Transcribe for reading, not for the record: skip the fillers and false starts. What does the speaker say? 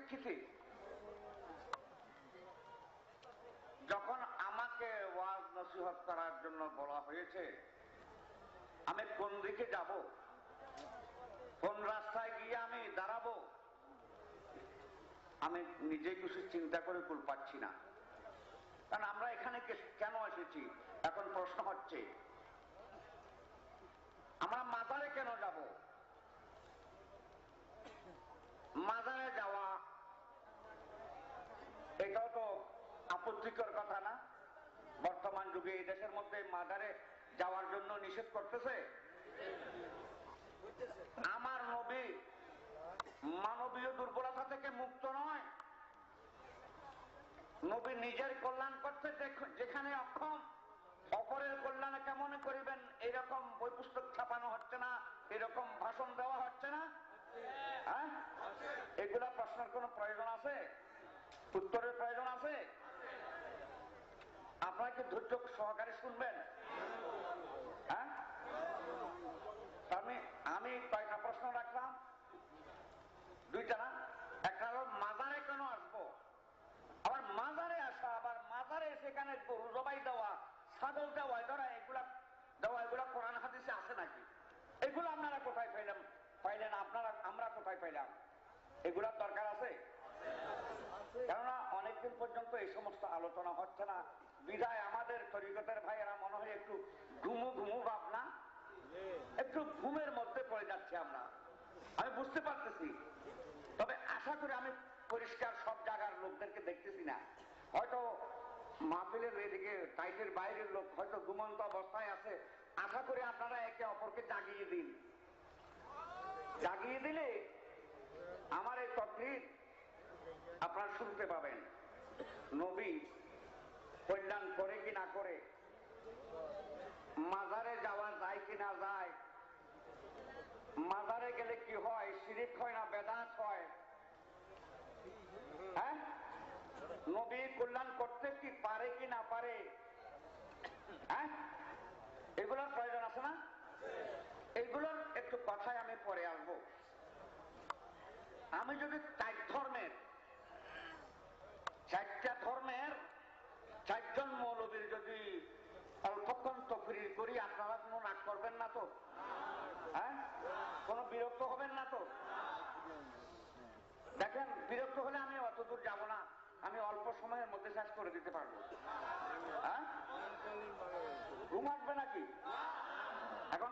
প্রেক্ষিতে যখন আমাকে ওয়াজ নসিহত করার জন্য বলা হয়েছে, আমি কোন দিকে যাব, কোন রাস্তায় গিয়ে আমি দাঁড়াবো, আমি নিজে কিছু চিন্তা করে কুল পাচ্ছি না। কারণ আমরা এখানে কেন এসেছি এখন প্রশ্ন হচ্ছে, আমরা মাজারে কেন যাব? মাজারে যাওয়া এটাও তো আপত্তিকর কথা না? বর্তমান যুগে এই দেশের মধ্যে মাজারে যাওয়ার জন্য নিষেধ করতেছে। আমার নবী মানবীয় দুর্বলতা থেকে মুক্ত নয়। নবী নিজের কল্যাণ করতে যেখানে অক্ষম, অপরের কল্যাণে কেমন করিবেন এরকম বই পুস্তক ছাপানো হচ্ছে না, এরকম ভাষণ দেওয়া হচ্ছে না? হ্যাঁ, এগুলা প্রশ্নের কোন প্রয়োজন আছে? উত্তরের প্রয়োজন আছে? আপনারা কি ধৈর্য সহকারে শুনবেন? হ্যাঁ, আমি কয়টা প্রশ্ন রাখলাম? দুইটা না? একটা হলো মাজারে কেন আসবো, আবার মাজারে আসা, আবার মাজারে সেখানে গরু জবাই দেওয়া, ছাগল দেওয়া, ধরা এগুলা দেওয়া, এগুলা কোরআন হাদিসে আছে নাকি? এগুলো আপনারা কোথায় পাইলেন? আপনারা আমরা কোথায় পাইলাম? এগুলার দরকার আছে? কেননা অনেকদিন পর্যন্ত এই সমস্ত আলোচনা হচ্ছে না, বিদায় আমাদের তরিকতের ভাইয়েরা মনে হয় একটু ঘুমু ঘুমু ভাবনা, একটু ঘুমের মধ্যে পড়ে যাচ্ছে আমরা, আমি বুঝতে পারতেছি। তবে আশা করি আমি পরিষ্কার সব জায়গার লোকদেরকে দেখতেছি না। হয়তো মাহফিলের এদিকে টাইটের বাইরের লোক হয়তো ঘুমন্ত অবস্থায় আছে। আশা করি আপনারা একে অপরকে জাগিয়ে দিন। জাগিয়ে দিলে আমার এই তকলিফ আপনারা শুনতে পাবেন। নবী কল্যাণ করে কি না করে, মাজারে যাওয়া যায় কি না যায়, মাজারে গেলে কি হয়, শিরিক হয় না বেদাত হয়? হ্যাঁ, নবী কল্যাণ করতে কি পারে কি না পারে? হ্যাঁ, এগুলোর প্রয়োজন আছে না? এগুলোর একটু কথায় আমি পরে আসবো। আমি যদি চারটা ধর্মের চারজন মৌলবীর যদি অল্পক্ষণ তকরির করি, আপনারা কোনো রাগ করবেন না তো? হ্যাঁ, কোনো বিরক্ত হবেন না তো? দেখেন, বিরক্ত হলে আমি অত দূর যাব না, আমি অল্প সময়ের মধ্যে শেষ করে দিতে পারবো। হ্যাঁ, ঘুম আসবে নাকি এখন?